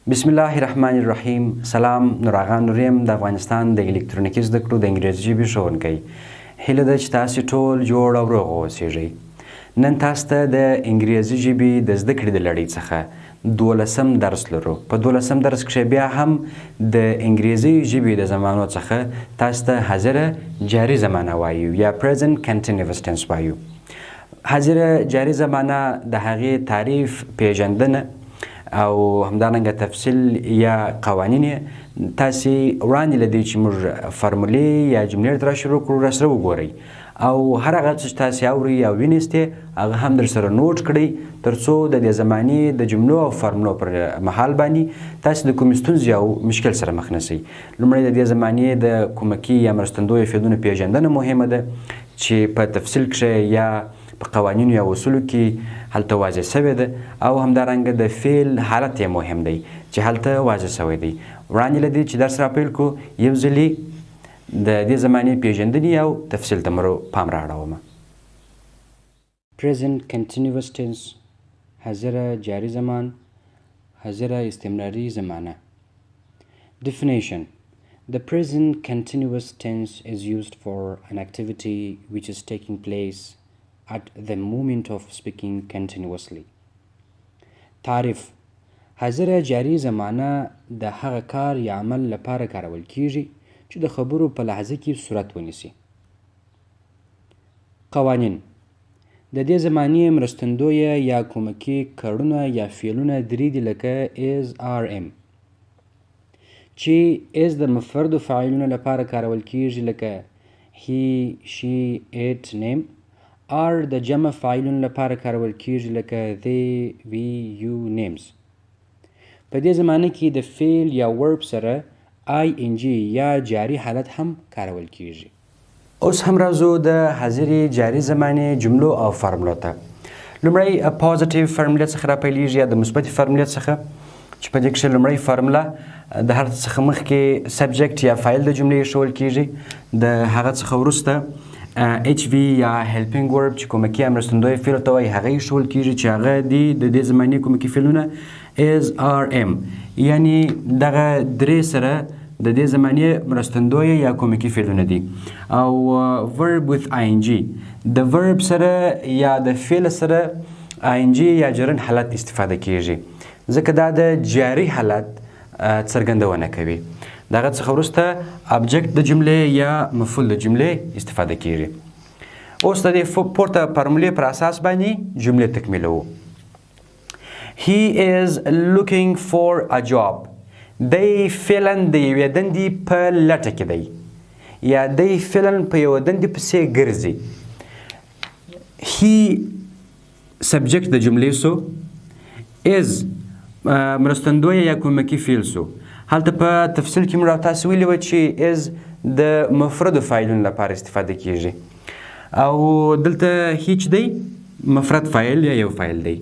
بسم الله الرحمن الرحیم. سلام، نوراغان نوریم د افغانستان د الکترونیکي زده کړو د انګریزي ژبې ښوونکی. هیله ده چې تاسې ټول جوړ او روغ اوسیږئ. نن تاسو ته د انګریزي ژبې د زده کړې د لړۍ څخه 12م درس لرو. په 12م درس کښې بیا هم د انګریزي ژبې د زمانو څخه تاسو ته حاضره جاري زمانه وایو یا present continuous tense وایو. حاضره جاري زمانه د هغې تعریف، پېژندنه او همدارنګه تفصیل یا قوانین تاسې وړاندې له دې چې موږ فرمولې یا جملې ورته شروع کړو راسره وګورئ او هر هغه څه چې تاسې اورئ او وینئ هغه هم درسره نوټ کړئ تر څو د دې زمانې د جملو او فرمولو پر مهال باندې تاسې د کومې ستونزې او مشکل سره مخ نه شئ. لومړی د دې زمانې د کومکي یا مرستندویو فعلونو پېژندنه مهمه ده چې په تفصیل کښې یا په قوانینو یا اصولو کې هلته واضح شوی ده او همدارنګه د فعل حالت یې مهم دی چې هلته واضح شوی دی. وړاندې له دې چې درس راپیل کړو یو ځلې د دې زمانې پېژندنې او تفصیل ته مو پام رااړومه. present continuous tense، حاضره جاري زمان، حاضره استمراري زمانه. Definition: The present continuous tense is used for an activity which is taking place at the moment of speaking continuously. تعريف: حاضره جاري زمانه د هغه کار یا عمل لپاره کارول کیږي چې د خبرو په لحظه کې صورت ونیسي. قوانین: د دې زمانې مرستندویه یا کومکي کړونه یا فعلونه درې دي لکه is are am چې is د مفردو فاعلونو لپاره کارول کیږي لکه he she it name. are د جمع فاعلونو لپاره کارول کیږي لکه they we you names. په دې زمانه کې د فعل یا ورب سره ing یا جاري حالت هم کارول کیږي. اوس هم راځو د حاضرې جاري زمانې جملو او فرمولو ته. لومړی پوزیټیو فرمولې څخه راپیلیږي یا د مثبتي فرمولې څخه چې په دې کښې لومړی فرموله د هر څه څخه مخکې سبجکټ یا فاعل د جملې ایښودل کیږي. د هغه څخه وروسته HV یا هیلپینګ ورب چې کومکي یا مرستندوی فعل ته وایي هغه ایښودل کیږي چې هغه دي د دې زمانې کومکي فعلونه is are am، یعنی دغه درې سره د دې زمانې مرستندویه یا کومکي فعلونه دي. او verb with ing د verb سره یا د فعل سره ing یا جرن حالت استفاده کیږي ځکه دا د جاري حالت څرګندونه کوي. دغه څخه وروسته ابجکت د جملې یا مفعول د جملې استفاده کیږي. اوس د دې پورته فرمولې پر اساس باندې جملې تکمیلوو. He is looking for a job. دی فعلا د یوې دندې په لټه کې دی یا دی فعلا په یوه دندې پسې ګرځي. he سبجکټ د جملې سو، is مرستندویه یا کومکي فعل سو. هلته په تفصیل کې موږ تاسو ویلي وه چې is د مفردو فاعلونو لپاره استفاده کیږي او دلته he چې دی مفرد فاعل یا یو فاعل دی.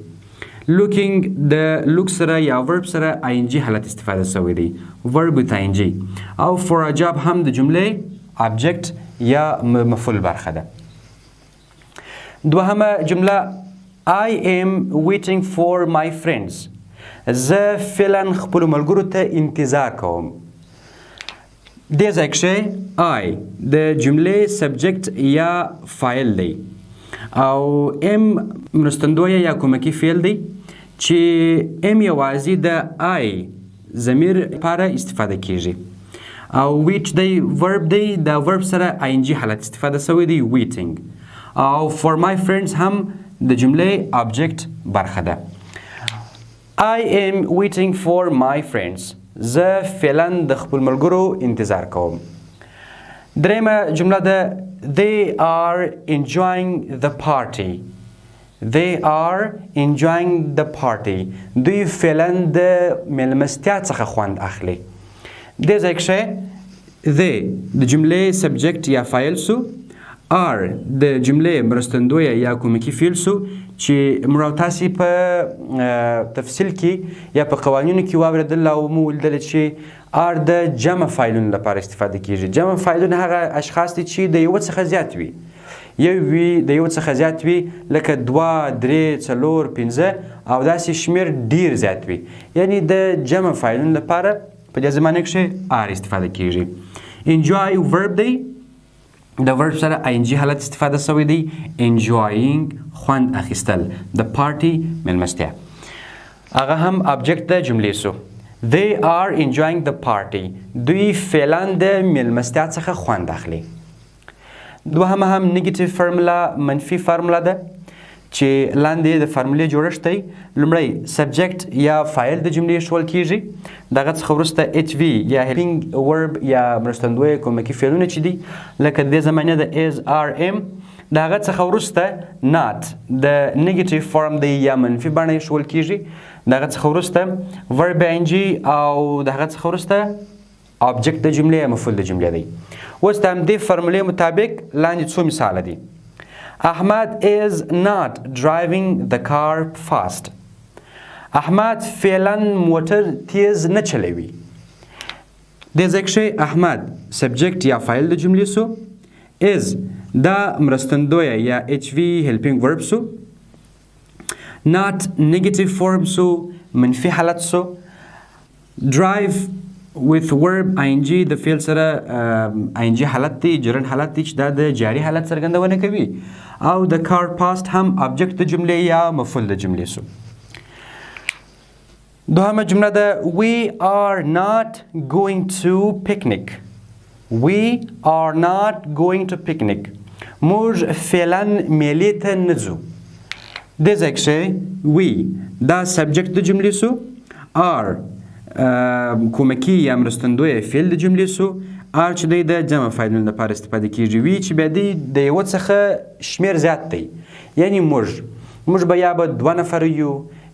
looking د look سره یا verb سره ing حالت استفاده شوی دی، verb with ing. او for a job هم د جملې object یا مفعول برخه ده. دوهمه جمله I am waiting for my friends. زه فعلا خپلو ملګرو ته انتظار کوم. دې ځای کښې I د جملې سبجکټ یا فاعل دی او am مرستندویه یا کومکي فعل دی چې am یوازې د I ضمیر لپاره استفاده کیږي او which دی verb دی د verb سره ing حالت استفاده شوی دی waiting. او for my friends هم د جملې object برخه ده. I am waiting for my friends. زه فعلا د خپل ملګرو انتظار کوم. درېیمه جمله ده They are enjoying the party. They are enjoying the party. دوی فعلا د میلمستیا څخه خوند اخلي. دې ځای کښې they د جملې سبجکټ یا فاعل سو، are د جملې مرستندویه یا کومکي فعل سو چې موږ تاسې په تفصیل کې یا په قوانینو کې واورېدل او مو ولیدل چې are د جمع فاعلونو لپاره استفاده کیږي. جمع فاعلونه هغه اشخاص دي چې د یوه څخه زیات وي یو وي د یو څخه زیات وي لکه 2 3 4 5 او داسې شمېر ډیر زیات وي یعنی د جمع فاعلونو لپاره په دې زمانه کښې آر استفاده کیږي. انجوای ورب دی د ورب سره آینجي حالت استفاده شوی دی. انجوایینګ خوند اخیستل. د پارټي میلمستیا هغه هم ابجکت د جملې سو. They are enjoying the party. دوی فعلا د میلمستیا څخه خوند اخلي. دوهمه هم نیگیټیو فرمولا منفي فرمولا ده چې لاندې د فرمولې جوړښت دی. لومړی سبجکت یا فاعل د جملې ښول کیږي. دغه څخه وروسته ایچ وي یا هیلپینګ ورب یا مرستندوی کومکي فعلونه چې دي لکه د زمانه د از ار ام. دغه څخه وروسته نات د نیگیټیو فرم دی یا منفي بڼه یې ښول کیږي. دغه څخه وروسته ورب انجي او دغه څخه وروسته ابجکت د جملې یا مفعول د جملې دی. اوس د همدې فرمولې مطابق لاندې څو مثاله دي. احمد is not driving the car fast. احمد فعلا موټر تیز نه چلوي. دې ځای کښې احمد سبجکت یا فاعل د جملې سو. is دا مرستندویه یا ایچ وی هیلپینګ ورب سو. not negative form سو منفي حالت سو. drive with verb ing د فعل سره ing حالت دی جرن حالت دی چې دا د جاري حالت څرګندونه کوي او د car past هم ابجکت د جملې یا مفعول د جملې سو. دوهمه جمله ده we are not going to picnic. we are not going to picnic. موږ فعلا میلې ته نه ځو. دې ځای کښې we دا سبجکت د جملې سو. are کومکي یا مرستندوی فعل د جملې سو. are چې دی د جمع فاعلونو لپاره استفاده کیږي. وی چې بیا دی د یوه څخه شمېر زیات دی یعنی موږ به یا به 2 نفره یو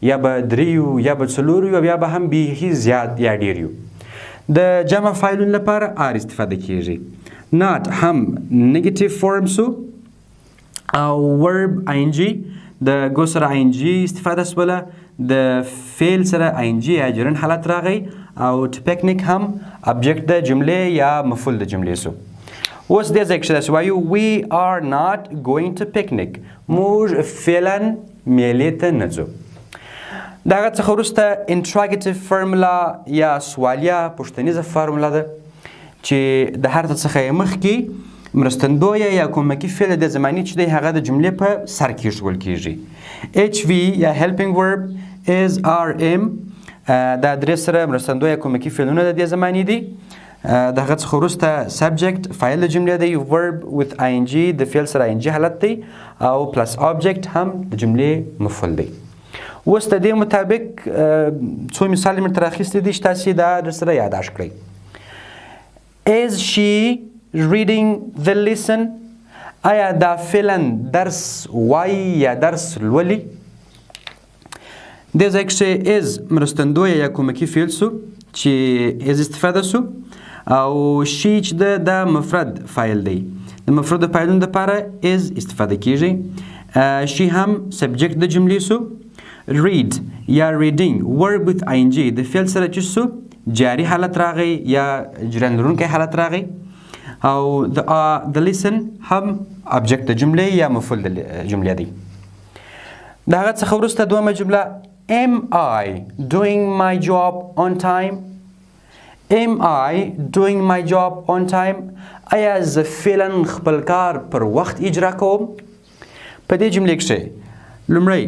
یا به 3 یو یا به 4 یو یا به هم بیخي زیات یا ډیر یو. د جمع فاعلونو لپاره are استفاده کیږي. not هم نیگیټیو فرم سو او ورب ing د گو سره ing استفاده سوله. د فعل سره ing یا جرن حالت راغی او to picnic هم ابجکت د جملې یا مفعول د جملې سو. اوس دې ځای کښې داسې وایو we are not going to picnic. موږ فعلا میلې ته نه ځو. دغه څخه وروسته انټراګیټیو فرمولا یا سوالیه پوښتنیزه فرمولا ده چې د هر څه څخه یې مخکې مرستندویه یا کومکي فعل د زمانې چې دی هغه د جملې په سر کې ایښودل کیږي. ایچ وی یا هیلپینګ ورب از ار ام دا درې سره مرستندویه کومکي فعلونه د دې زمانې دي. دغه څخه وروسته سبجکت فاعل د جملې دی. ورب with ing د فعل سره ing حالت دی او پلس ابجکت هم د جملې مفعول دی. اوس د دې مطابق څو مثال مې تر اخیستي دي چې تاسې دا در سره یاداشت کړئ. is she reading the lesson. آیا دا فعلا درس وایي یا درس لولي. دې ځای کښې is مرستندویه یا کومکي فعل سو چې is استفاده سو او she چې ده دا مفرد فاعل دی. د مفرد فاعلونو دپاره is استفاده کیږي. she هم سبجکت د جملې سو. read یا reading verb with ing د فعل سره چې سو جاري حالت راغی یا جرن لرونکی حالت راغی او د lesson هم ابجکت د جملې یا مفعول د جملې دی. د هغه څخه وروسته دویمه جمله am I doing my job on time. am I doing my job on time. آیا زه فعلا خپل کار پر وخت اجرا کوم. په دې جملې کښې لومړی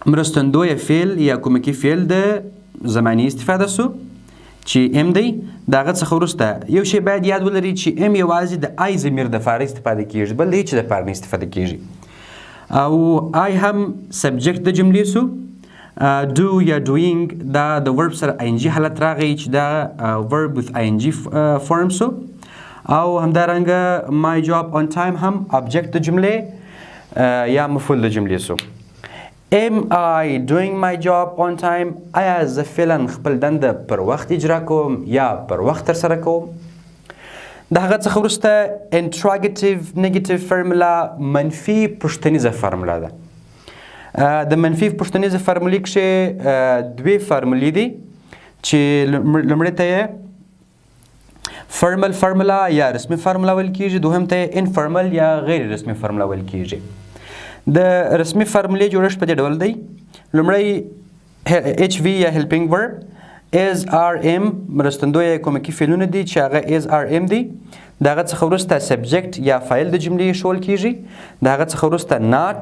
مرستندویه فعل یا کومکي فعل د زمانې استفاده سو چې ام دی. د هغه څخه وروسته یو شی باید یاد ولري چې ام یوازې د آی ضمیر دپاره استفاده کیږي بل د هیڅ دپاره نه استفاده کیږي. او آی هم سبجکت د جملې سو. do یا doing دا د ورب سره ing حالت راغی چې دا verb with ing form سو او همدارنګه my job on time هم ابجکت د جملې یا مفعول د جملې سو. am I doing my job on time. آیا زه فعلا خپل دنده پر وخت اجرا کوم یا پر وخت ترسره کوم. د هغه څخه وروسته انټراګیټیو نیګیټیو فرمولا منفي پوښتنیزه فرمولا ده. د منفي پوښتنیزه فرمولې کښې دوې فرمولې دي چې لومړی ته یې فرمل فرمولا یا رسمي فرمولا ویل کیږي، دوهم ته انفرمل یا غیر رسمي فرمولا ویل کیږي. د رسمي فرمولې جوړښت په دې ډول دی. لومړی HV یا هیلپینګ ورب is RM مرستندویه کومکي فعلونه دي چې هغه is RM دي. د هغه څخه وروسته سبجیکټ یا فاعل د جملې ښول کیږي. د هغه څخه وروسته not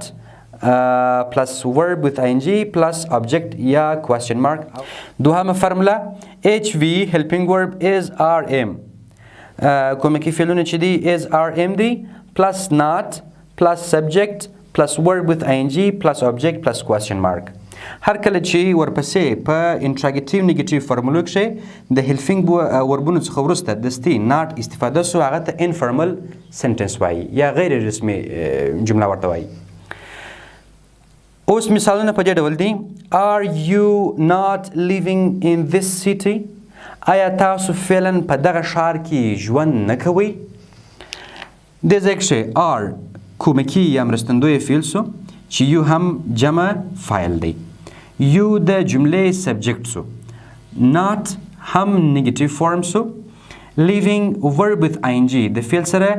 plus verb with ing plus object یا question mark. دوهمه فرموله HV helping verb is RM کومکي فعلونه چې دي is RM دي plus not plus subject plus verb with ing plus object plus question mark. هر کله چې ورپسې په انټراګیټیو نیګیټیو فرمولو کښې د هیلپینګ وربونو څخه وروسته دستي ناټ استفاده سو، هغه ته انفرمل سنټنس وایي یا غیر رسمي جمله ورته وایي. اوس مثالونه په دې ډول دي. Are you not living in this city؟ آیا تاسو فعلا په دغه ښار کې ژوند نه کوئ؟ دې ځای کښې are کومکي یا مرستندوی فعل سو چې یو هم جمع فاعل دی. یو د جملې سبجیکټ سو. not هم نیگیټیو فارم سو. living verb with ing د فعل سره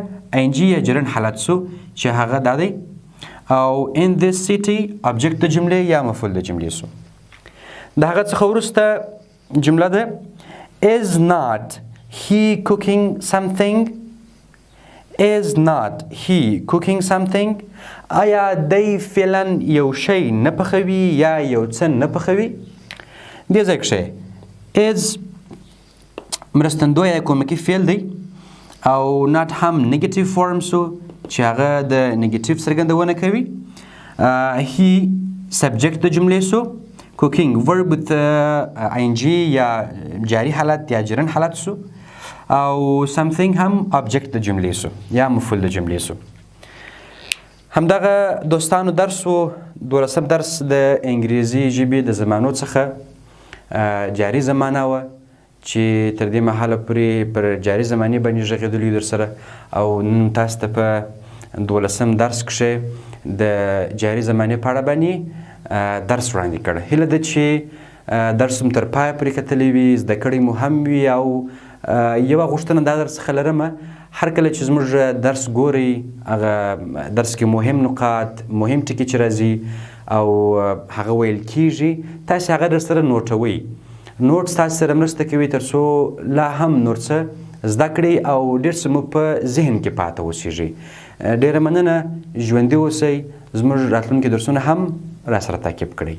ing یا جرن حالت سو چې هغه دا دی. او in this city object د جملې یا مفعول د جملې سو. د هغه څخه وروسته جمله ده is not he cooking something؟ is not he cooking something؟ آیا دی فعلا یو شی نه پخوي یا یو څه نه پخوي؟ دې ځای کښې is مرستندویه کومکي فعل دی او not هم نیګیټیو فارم سو چې هغه د نیګیټیو څرګندونه کوي. he سبجیکټ د جملې سو. cooking verb with ing یا جاري حالت یا جرن حالت سو. او something هم object د جملې سو یا مفعول د جملې سو. همدغه دوستانو درس و 12 درس د انګریزي ژبې د زمانو څخه جاري زمانه وه چې تر دې مهاله پورې پر جاري زمانې باندې غږېدلو در سره، او نن تاسو ته په 12 درس کښې د جاري زمانې په اړه باندې درس وړاندې کړی. هیله ده چې درس مو تر پایه پورې کتلی وي، زده کړی مو هم وي. او یوه غوښتنه دا در څخه لرمه، هر کله چې زموږ درس ګورئ هغه درس کې مهم نقاط، مهم ټکي چې راځي او هغه ویل کیږي، تاسې هغه در سره نوټوئ. نوټس تاسې سره مرسته کوي تر څو لا هم نور څه زده کړئ او ډېر څه مو په ذهن کې پاته اوسیږي. ډېره مننه، ژوندي اوسئ. زموږ راتلونکي درسونه هم را سره تعقیب کړئ.